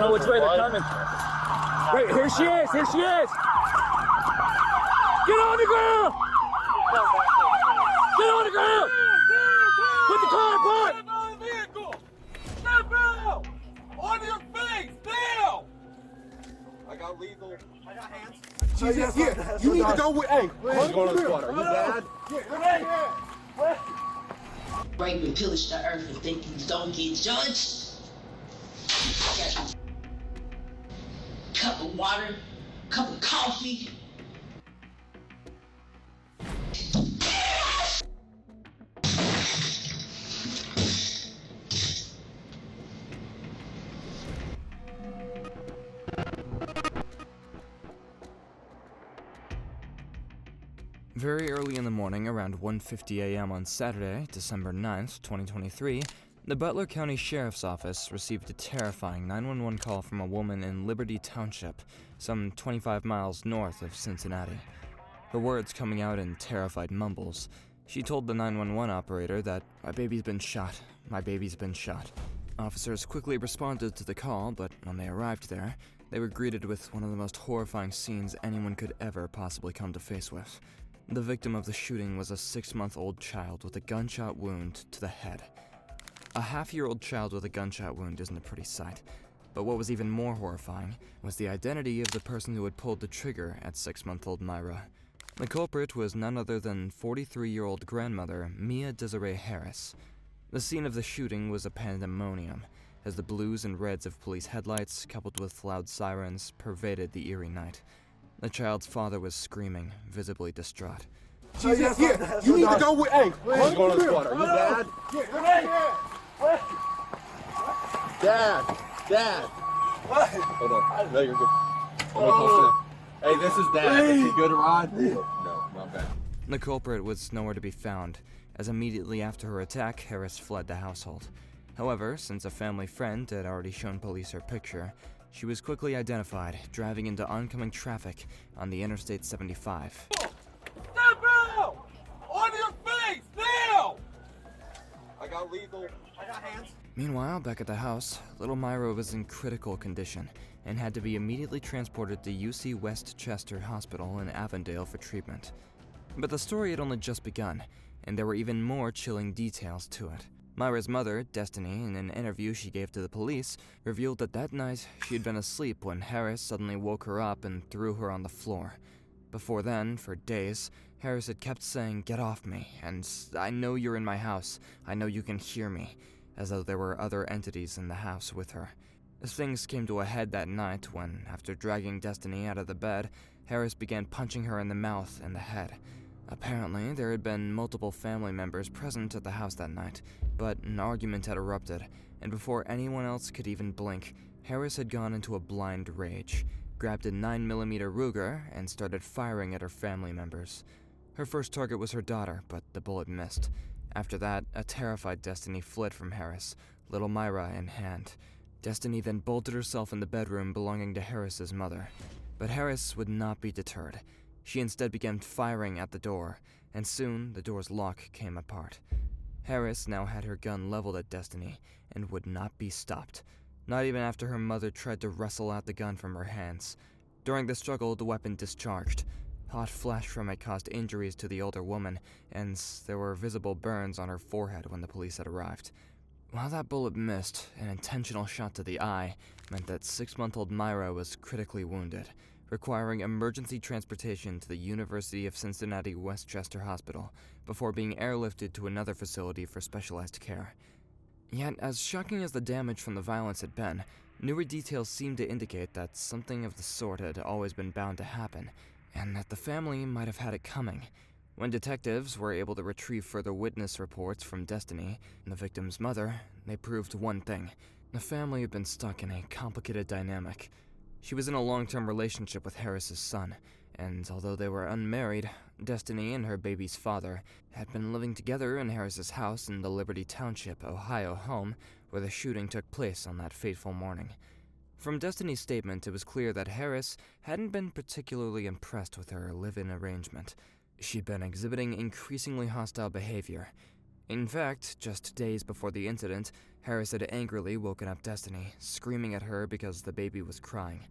know which way they're coming. Wait, here she is! Here she is! Get on the ground! Get on the ground! Put the car in park! Step out of the vehicle! Step out! On your face! Now! I got lethal. I got hands. Jesus, yeah. You need to go with. Hey, What's going on, squad? Are you bad? Rape and pillage the earth and think you don't get judged. Got a cup of water, cup of coffee. Very early in the morning, around 1:50 a.m. on Saturday, December 9th, 2023, the Butler County Sheriff's Office received a terrifying 911 call from a woman in Liberty Township, some 25 miles north of Cincinnati. Her words coming out in terrified mumbles, she told the 911 operator that, "My baby's been shot. My baby's been shot." Officers quickly responded to the call, but when they arrived there, they were greeted with one of the most horrifying scenes anyone could ever possibly come to face with. The victim of the shooting was a 6-month-old child with a gunshot wound to the head. A half-year-old child with a gunshot wound isn't a pretty sight, but what was even more horrifying was the identity of the person who had pulled the trigger at 6-month-old Myra. The culprit was none other than 43-year-old grandmother Mia Desiree Harris. The scene of the shooting was a pandemonium, as the blues and reds of police headlights, coupled with loud sirens, pervaded the eerie night. The child's father was screaming, visibly distraught. Jesus, yeah. You need to go with. Hey, What's going on, squad? Are you bad? Dad. What? Hold on. No, you're good. I'm gonna call him. Hey, this is Dad. Is he good, Rod? No, not bad. The culprit was nowhere to be found, as immediately after her attack, Harris fled the household. However, since a family friend had already shown police her picture, she was quickly identified, driving into oncoming traffic on the Interstate 75. Step out! On your face! Now! I got lethal. I got hands. Meanwhile, back at the house, little Myra was in critical condition and had to be immediately transported to UC Westchester Hospital in Avondale for treatment. But the story had only just begun, and there were even more chilling details to it. Myra's mother, Destiny, in an interview she gave to the police, revealed that that night she had been asleep when Harris suddenly woke her up and threw her on the floor. Before then, for days, Harris had kept saying, "Get off me," and "I know you're in my house, I know you can hear me," as though there were other entities in the house with her. Things came to a head that night when, after dragging Destiny out of the bed, Harris began punching her in the mouth and the head. Apparently, there had been multiple family members present at the house that night, but an argument had erupted, and before anyone else could even blink, Harris had gone into a blind rage, grabbed a 9mm Ruger, and started firing at her family members. Her first target was her daughter, but the bullet missed. After that, a terrified Destiny fled from Harris, little Myra in hand. Destiny then bolted herself in the bedroom belonging to Harris's mother. But Harris would not be deterred. She instead began firing at the door, and soon the door's lock came apart. Harris now had her gun leveled at Destiny and would not be stopped, not even after her mother tried to wrestle out the gun from her hands. During the struggle, the weapon discharged. Hot flash from it caused injuries to the older woman, and there were visible burns on her forehead when the police had arrived. While that bullet missed, an intentional shot to the eye meant that 6-month-old Myra was critically wounded, requiring emergency transportation to the University of Cincinnati Westchester Hospital before being airlifted to another facility for specialized care. Yet, as shocking as the damage from the violence had been, newer details seemed to indicate that something of the sort had always been bound to happen, and that the family might have had it coming. When detectives were able to retrieve further witness reports from Destiny, the victim's mother, they proved one thing. The family had been stuck in a complicated dynamic. She was in a long-term relationship with Harris's son, and although they were unmarried, Destiny and her baby's father had been living together in Harris's house in the Liberty Township, Ohio home where the shooting took place on that fateful morning. From Destiny's statement, it was clear that Harris hadn't been particularly impressed with her live-in arrangement. She'd been exhibiting increasingly hostile behavior. In fact, just days before the incident, Harris had angrily woken up Destiny, screaming at her because the baby was crying.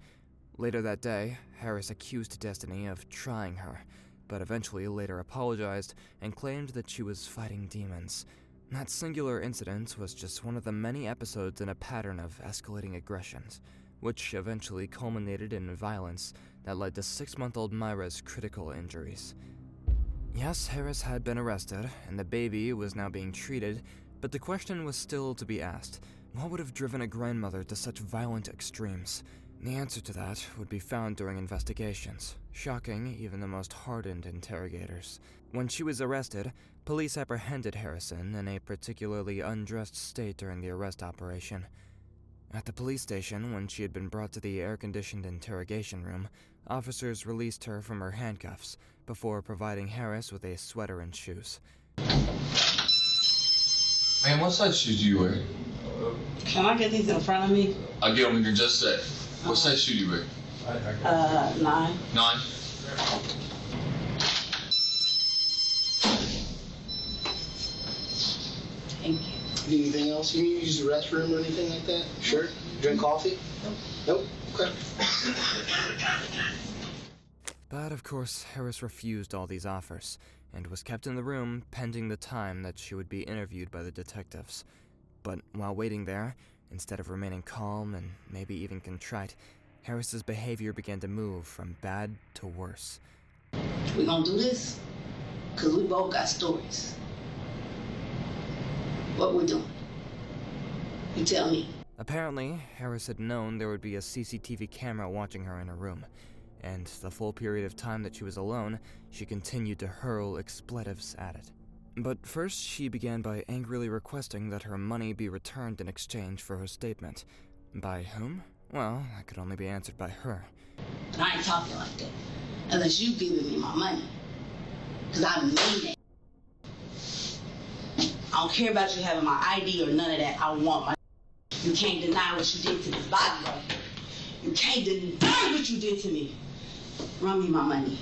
Later that day, Harris accused Destiny of trying her, but eventually later apologized and claimed that she was fighting demons. That singular incident was just one of the many episodes in a pattern of escalating aggressions, which eventually culminated in violence that led to 6-month-old Myra's critical injuries. Yes, Harris had been arrested, and the baby was now being treated, but the question was still to be asked: what would have driven a grandmother to such violent extremes? The answer to that would be found during investigations, shocking even the most hardened interrogators. When she was arrested, police apprehended Harrison in a particularly undressed state during the arrest operation. At the police station, when she had been brought to the air-conditioned interrogation room, officers released her from her handcuffs before providing Harris with a sweater and shoes. Man, what size shoes do you wear? Can I get these in front of me? I'll get them in here in just a sec. What size shoe do you wear? 9. 9? Thank you. Need anything else? You need to use the restroom or anything like that? Sure. Drink coffee? Nope. Okay. But of course, Harris refused all these offers, and was kept in the room pending the time that she would be interviewed by the detectives. But while waiting there, instead of remaining calm and maybe even contrite, Harris's behavior began to move from bad to worse. We gonna do this? Cause we both got stories. What we doing? You tell me. Apparently, Harris had known there would be a CCTV camera watching her in her room, and the full period of time that she was alone, she continued to hurl expletives at it. But first, she began by angrily requesting that her money be returned in exchange for her statement. By whom? Well, that could only be answered by her. But I ain't talking like that. Unless you giving me my money. Cause I mean that. I don't care about you having my ID or none of that. I want my. You can't deny what you did to this body right here. You can't deny what you did to me. Run me my money.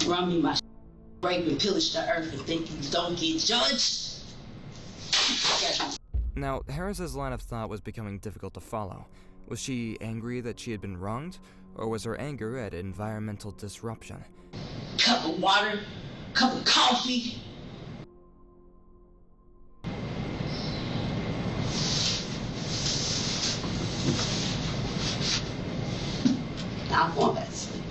Run me my rape and pillage the earth and think you don't get judged. Now, Harris's line of thought was becoming difficult to follow. Was she angry that she had been wronged, or was her anger at environmental disruption? Cup of water, cup of coffee. Now I'm going back to sleep.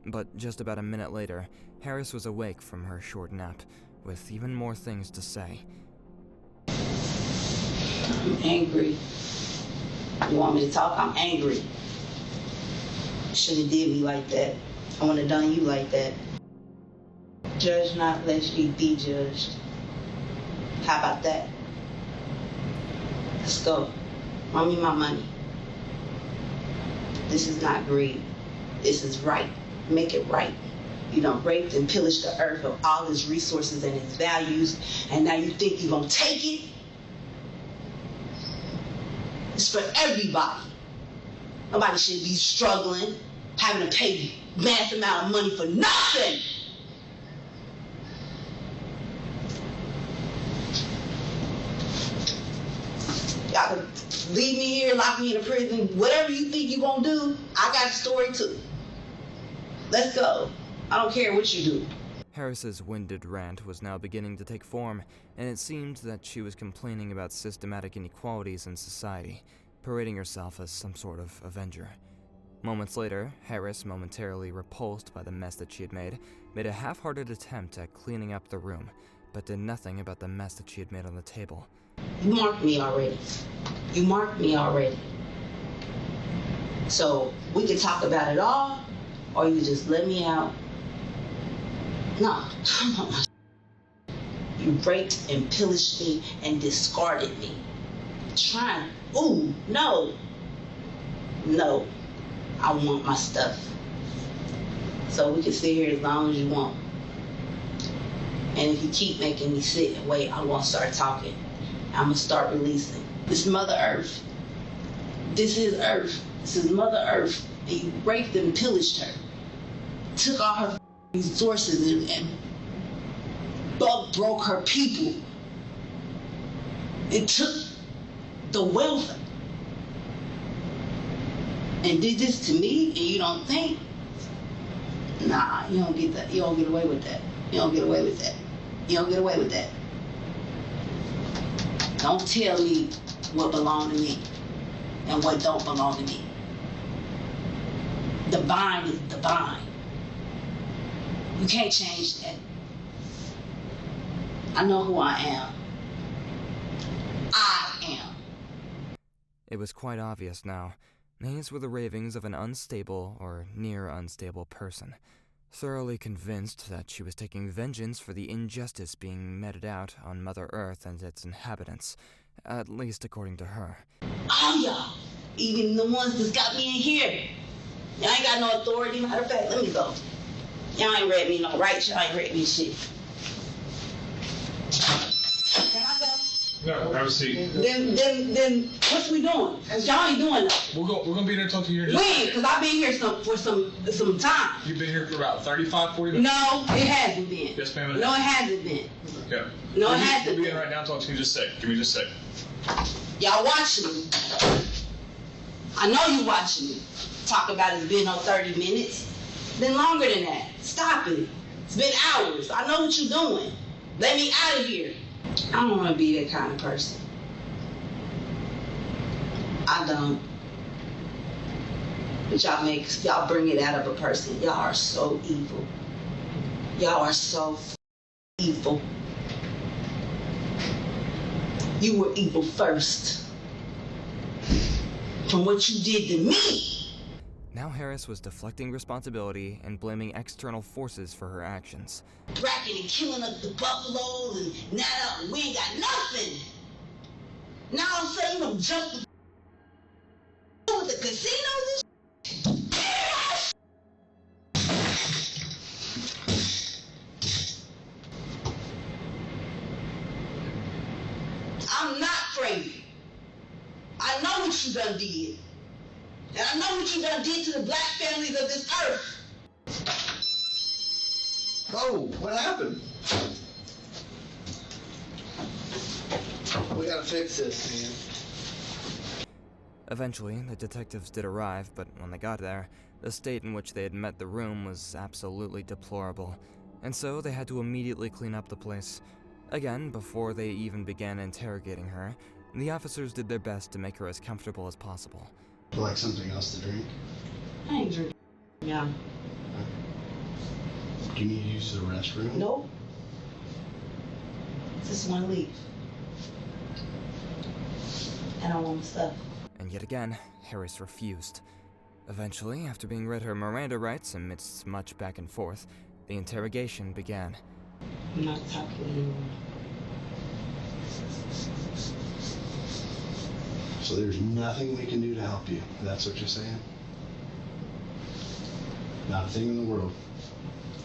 But just about a minute later, Harris was awake from her short nap, with even more things to say. I'm angry. You want me to talk? I'm angry. Shouldn't have did me like that. I wouldn't have done you like that. Judge not, lest ye be judged. How about that? Let's go. Run me my money. This is not greed. This is right. Make it right. You done raped and pillaged the earth of all its resources and its values, and now you think you're gonna take it? It's for everybody. Nobody should be struggling, having to pay mass amount of money for nothing. Y'all can leave me here, lock me in a prison, whatever you think you're gonna do, I got a story too. Let's go. I don't care what you do. Harris's winded rant was now beginning to take form, and it seemed that she was complaining about systematic inequalities in society, parading herself as some sort of avenger. Moments later, Harris, momentarily repulsed by the mess that she had made a half-hearted attempt at cleaning up the room, but did nothing about the mess that she had made on the table. You marked me already. You marked me already. So we can talk about it all, or you just let me out. No. You raped and pillaged me and discarded me. Ooh, no. No. I want my stuff. So we can sit here as long as you want. And if you keep making me sit and wait, I won't start talking. I'm gonna start releasing. This Mother Earth. This is Earth. This is Mother Earth. And you raped and pillaged her. Took all her resources and broke her people. It took the wealth and did this to me, and you don't think? Nah, you don't get that. You don't get away with that. You don't get away with that. You don't get away with that. Don't tell me what belongs to me and what don't belong to me. Divine is divine. You can't change that. I know who I am. I am. It was quite obvious now. These were the ravings of an unstable or near unstable person, thoroughly convinced that she was taking vengeance for the injustice being meted out on Mother Earth and its inhabitants, at least according to her. All y'all, even the ones that's got me in here, y'all ain't got no authority. Matter of fact, let me go. Y'all ain't read me no rights. Y'all ain't read me shit. Can I go? No, have a seat. Then what's we doing? Cause y'all ain't doing nothing. We're gonna be there to talk to you. When? Cause I've been here for some time. You've been here for about 35, 40 minutes. No, it hasn't been. Yes, ma'am. No, it hasn't been. Okay. No, it hasn't We'll be been. in right now. Talk to you just a sec. Give me just a sec. Y'all watching me. I know you watching me. Talk about it's been on 30 minutes. It's been longer than that. Stop it. It's been hours. I know what you're doing. Let me out of here. I don't want to be that kind of person. I don't. But y'all bring it out of a person. Y'all are so evil. Y'all are so evil. You were evil first. From what you did to me. Now Harris was deflecting responsibility and blaming external forces for her actions. Bracking and killing up the buffaloes, and now we ain't got nothing. Now all of a sudden you gonna jump with the casinos and shit? I'm not crazy. I know what you done did. And I know what you done did to the black families of this earth. Oh, what happened? We gotta fix this, man. Eventually, the detectives did arrive, but when they got there, the state in which they had met the room was absolutely deplorable, and so they had to immediately clean up the place. Again, before they even began interrogating her, the officers did their best to make her as comfortable as possible. Like something else to drink? I ain't drinking. Yeah. Do you need to use the restroom? Nope. Just want to leave. I don't want my stuff. And yet again, Harris refused. Eventually, after being read her Miranda rights amidst much back and forth, the interrogation began. I'm not talking anymore. So there's nothing we can do to help you. That's what you're saying? Not a thing in the world.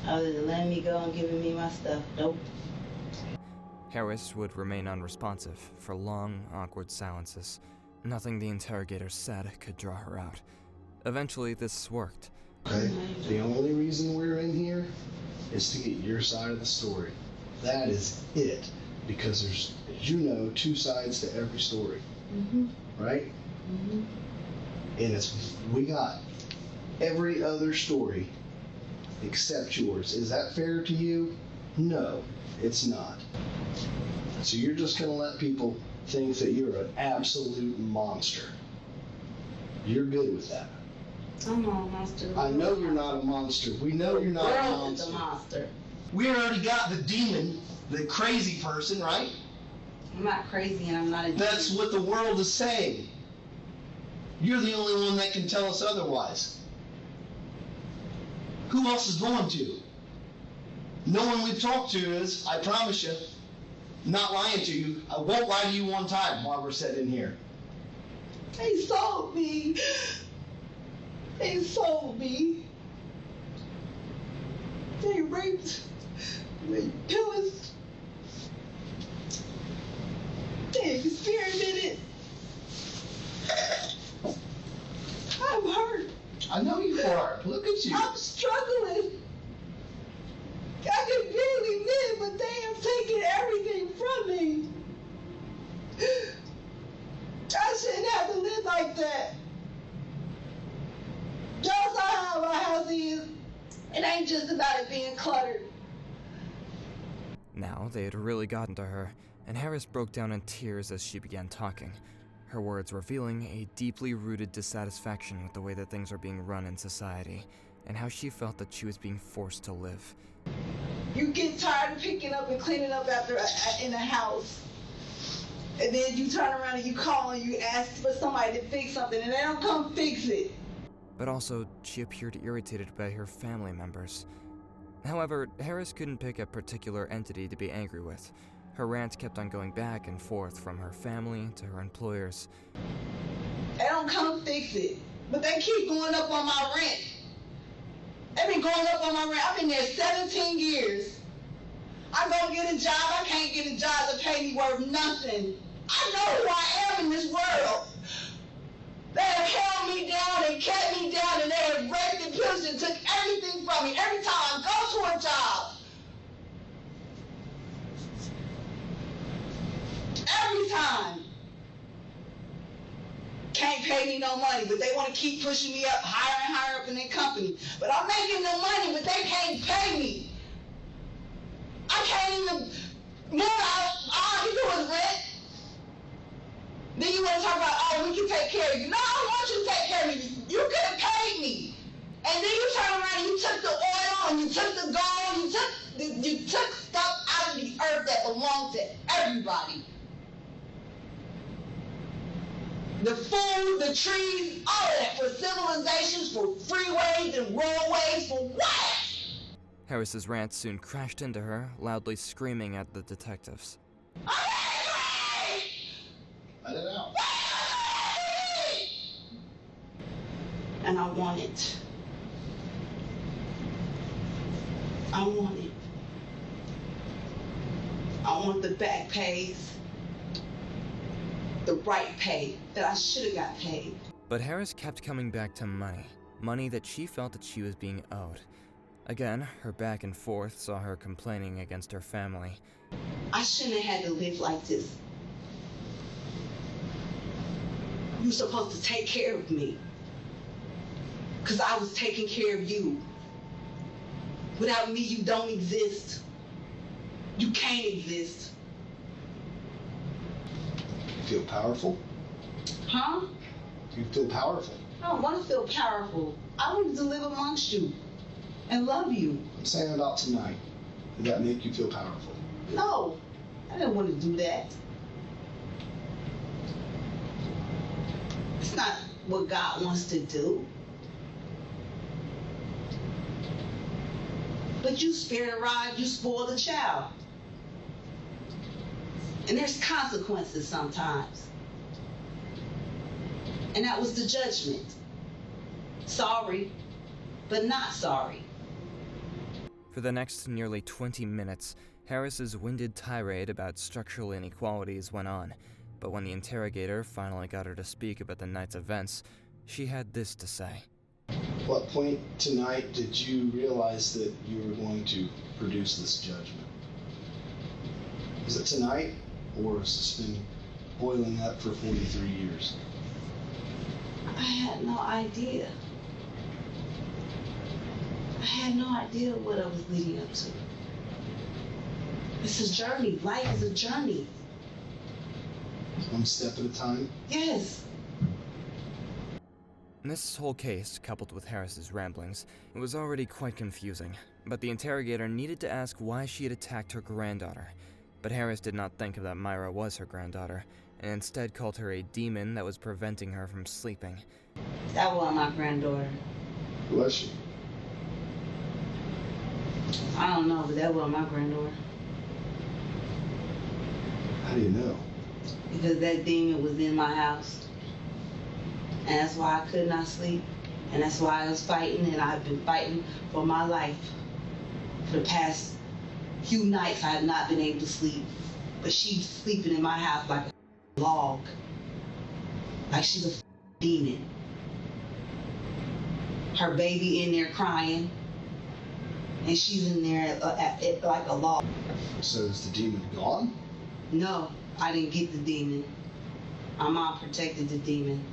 Other than letting me go and giving me my stuff. Nope. Harris would remain unresponsive for long, awkward silences. Nothing the interrogator said could draw her out. Eventually, this worked. Okay? The only reason we're in here is to get your side of the story. That is it. Because there's, as you know, two sides to every story. Mm-hmm. Right? Mm-hmm. And we got every other story except yours. Is that fair to you? No, it's not. So you're just going to let people think that you're an absolute monster. You're good with that. I'm not a monster. I know you're not a monster. We know you're not a Girl is monster. a monster. We already got the demon, the crazy person, right? I'm not crazy and I'm not a demon. That's what the world is saying. You're the only one that can tell us otherwise. Who else is going to? No one we've talked to is, I promise you, not lying to you. I won't lie to you one time while we're sitting here. They sold me. They sold me. They raped. They pillaged. They experimented. I'm hurt. I know you are. Look at you. I'm struggling. ain't just about it being cluttered. Now they had really gotten to her, and Harris broke down in tears as she began talking, her words revealing a deeply rooted dissatisfaction with the way that things are being run in society, and how she felt that she was being forced to live. You get tired of picking up and cleaning up after in a house. And then you turn around and you call and you ask for somebody to fix something and they don't come fix it. But also, she appeared irritated by her family members. However, Harris couldn't pick a particular entity to be angry with. Her rant kept on going back and forth from her family to her employers. They don't come fix it, but they keep going up on my rent. They've been going up on my rent. I've been there 17 years. I go get a job, I can't get a job to pay me worth nothing. I know who I am in this world. They have held me down and kept me down, and they have raped and pillaged and took everything from me every time I go to a job. Every time. Can't pay me no money, but they want to keep pushing me up higher and higher up in their company. But I'm making the money, but they can't pay me. I can't even move out. All I can do is rent. Then you want to talk about, oh, we can take care of you. No, I don't want you to take care of me. You could have paid me. And then you turn around and you took the oil and you took the gold, you took stuff out of the earth that belonged to everybody. The food, the trees, all of that for civilizations, for freeways and roadways, for what? Harris's rant soon crashed into her, loudly screaming at the detectives. I'm angry! Let it out. And I want it. I want it. I want the back pays. The right pay that I should have got paid. But Harris kept coming back to money. Money that she felt that she was being owed. Again, her back and forth saw her complaining against her family. I shouldn't have had to live like this. You were supposed to take care of me. Because I was taking care of you. Without me, you don't exist. You can't exist. You feel powerful? Huh? Do you feel powerful? I don't want to feel powerful. I wanted to live amongst you and love you. I'm saying about tonight. Did that make you feel powerful? No, I didn't want to do that. It's not what God wants to do. But you spare the rod, you spoil the child. And there's consequences sometimes. And that was the judgment. Sorry, but not sorry. For the next nearly 20 minutes, Harris's winded tirade about structural inequalities went on, but when the interrogator finally got her to speak about the night's events, she had this to say. What point tonight did you realize that you were going to produce this judgment? Is it tonight, or has this been boiling up for 43 years? I had no idea. I had no idea what I was leading up to. It's a journey. Life is a journey. One step at a time? Yes. This whole case, coupled with Harris's ramblings, it was already quite confusing, but the interrogator needed to ask why she had attacked her granddaughter. But Harris did not think that Myra was her granddaughter, and instead called her a demon that was preventing her from sleeping. That wasn't my granddaughter. Who was she? I don't know, but that wasn't my granddaughter. How do you know? Because that demon was in my house. And that's why I could not sleep. And that's why I was fighting, and I've been fighting for my life. For the past few nights, I have not been able to sleep. But she's sleeping in my house like a log. Like she's a demon. Her baby in there crying. And she's in there like a log. So is the demon gone? No, I didn't get the demon. My mom protected the demon.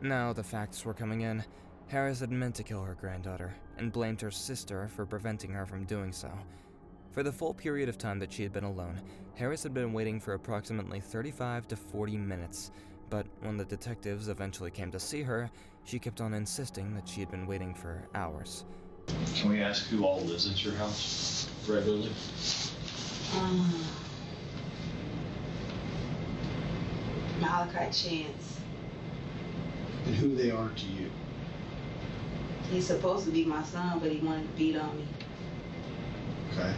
Now the facts were coming in. Harris had meant to kill her granddaughter and blamed her sister for preventing her from doing so. For the full period of time that she had been alone, Harris had been waiting for approximately 35 to 40 minutes, but when the detectives eventually came to see her, she kept on insisting that she had been waiting for hours. Can we ask who all lives at your house regularly? Malachi Chance. And who they are to you? He's supposed to be my son, but he wanted to beat on me. Okay.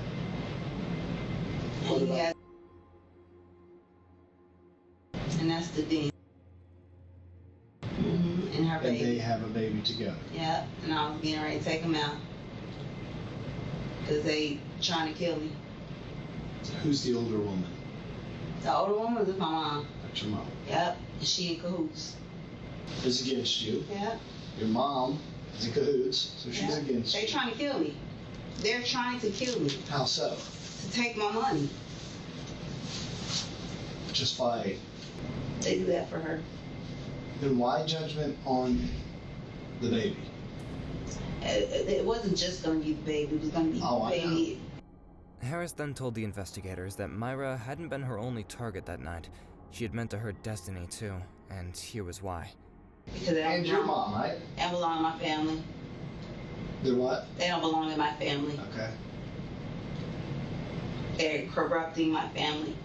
And he has, and that's the den. And her And baby. they have a baby together. Yeah, and I was getting ready to take him out. Because they trying to kill me. Who's the older woman? The older woman was my mom. That's your mom. Yep, and she in cahoots. Is against you. Yep. Your mom is in cahoots, so she's Yep. against They you. trying to kill me. They're trying to kill me. How so? To take my money. Just by. They do that for her. Then why judgment on the baby? It wasn't just going to be the baby. It was going to be Oh, the I know. baby. Harris then told the investigators that Myra hadn't been her only target that night. She had meant to her destiny too, and here was why. Because they don't And your belong- mom, right? They don't belong in my family. They're what? They don't belong in my family. Okay. They're corrupting my family.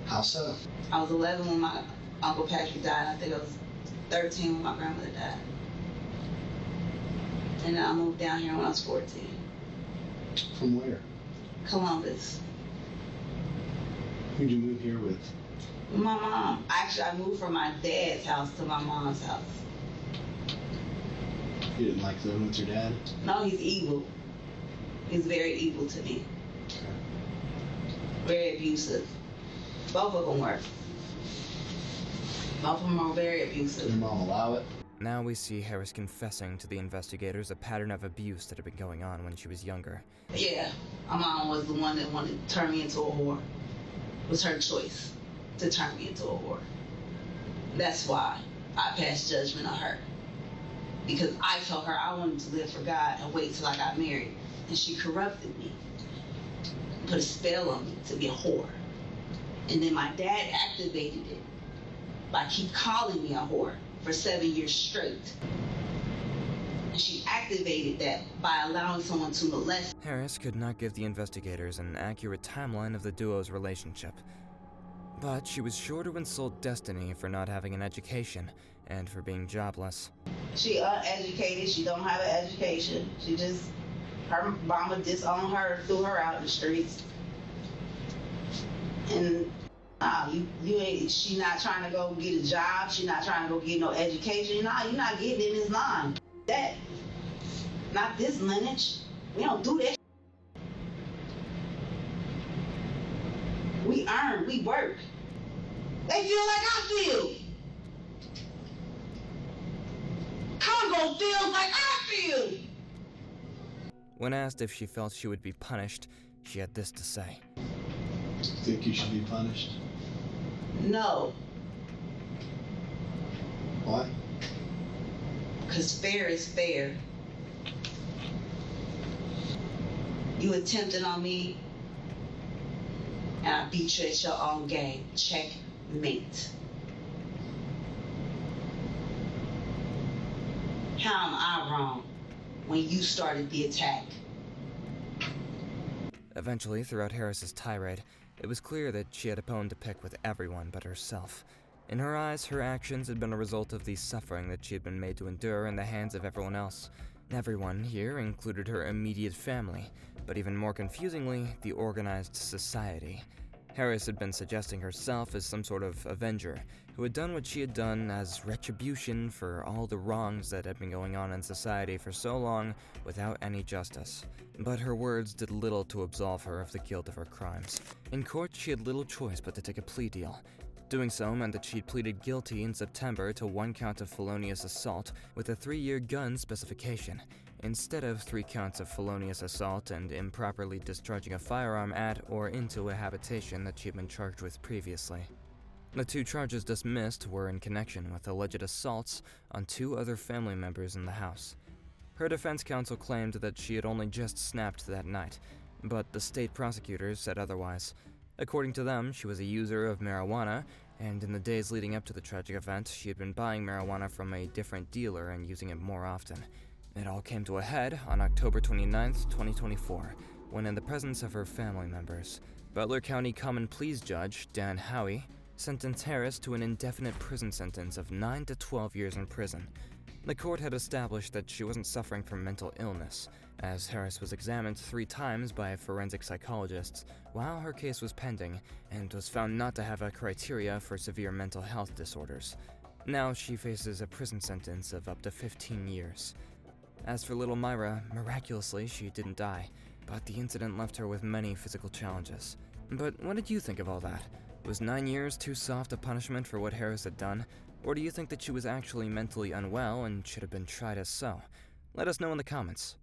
How so? I was 11 when my Uncle Patrick died. I think I was 13 when my grandmother died. And then I moved down here when I was 14. From where? Columbus. Who'd you move here with? My mom. Actually, I moved from my dad's house to my mom's house. You didn't like living with your dad? No, he's evil. He's very evil to me. Okay. Very abusive. Both of them were. Both of them are very Did abusive. your mom allow it? Now we see Harris confessing to the investigators a pattern of abuse that had been going on when she was younger. Yeah, my mom was the one that wanted to turn me into a whore. It was her choice to turn me into a whore. That's why I passed judgment on her. Because I told her I wanted to live for God and wait till I got married. And she corrupted me. Put a spell on me to be a whore. And then my dad activated it by keep calling me a whore for 7 years straight. And she activated that by allowing someone to molest. Harris could not give the investigators an accurate timeline of the duo's relationship. But she was sure to insult Destiny for not having an education and for being jobless. She uneducated. She don't have an education. She just, her mama disowned her, threw her out in the streets. And you ain't. She not trying to go get a job. She not trying to go get no education. Nah, you're not getting in this line. That, not this lineage. We don't do that. We earn. We work. They feel like I feel. Congo feels like I feel. When asked if she felt she would be punished, she had this to say. Think you should be punished? No, Why? because fair is fair. You attempted on me, and I beat you at your own game. Checkmate. How am I wrong when you started the attack? Eventually, throughout Harris's tirade, it was clear that she had a bone to pick with everyone but herself. In her eyes, her actions had been a result of the suffering that she had been made to endure in the hands of everyone else. Everyone here included her immediate family, but even more confusingly, the organized society. Harris had been suggesting herself as some sort of avenger who had done what she had done as retribution for all the wrongs that had been going on in society for so long without any justice. But her words did little to absolve her of the guilt of her crimes. In court, she had little choice but to take a plea deal. Doing so meant that she'd pleaded guilty in September to 1 count of felonious assault with a 3-year gun specification, instead of 3 counts of felonious assault and improperly discharging a firearm at or into a habitation that she'd been charged with previously. The 2 charges dismissed were in connection with alleged assaults on 2 other family members in the house. Her defense counsel claimed that she had only just snapped that night, but the state prosecutors said otherwise. According to them, she was a user of marijuana, and in the days leading up to the tragic event, she had been buying marijuana from a different dealer and using it more often. It all came to a head on October 29, 2024, when in the presence of her family members, Butler County Common Pleas Judge Dan Howie sentenced Harris to an indefinite prison sentence of 9 to 12 years in prison. The court had established that she wasn't suffering from mental illness, as Harris was examined 3 times by forensic psychologists while her case was pending and was found not to have a criteria for severe mental health disorders. Now she faces a prison sentence of up to 15 years. As for little Myra, miraculously she didn't die, but the incident left her with many physical challenges. But what did you think of all that? Was 9 years too soft a punishment for what Harris had done? Or do you think that she was actually mentally unwell and should have been tried as so? Let us know in the comments.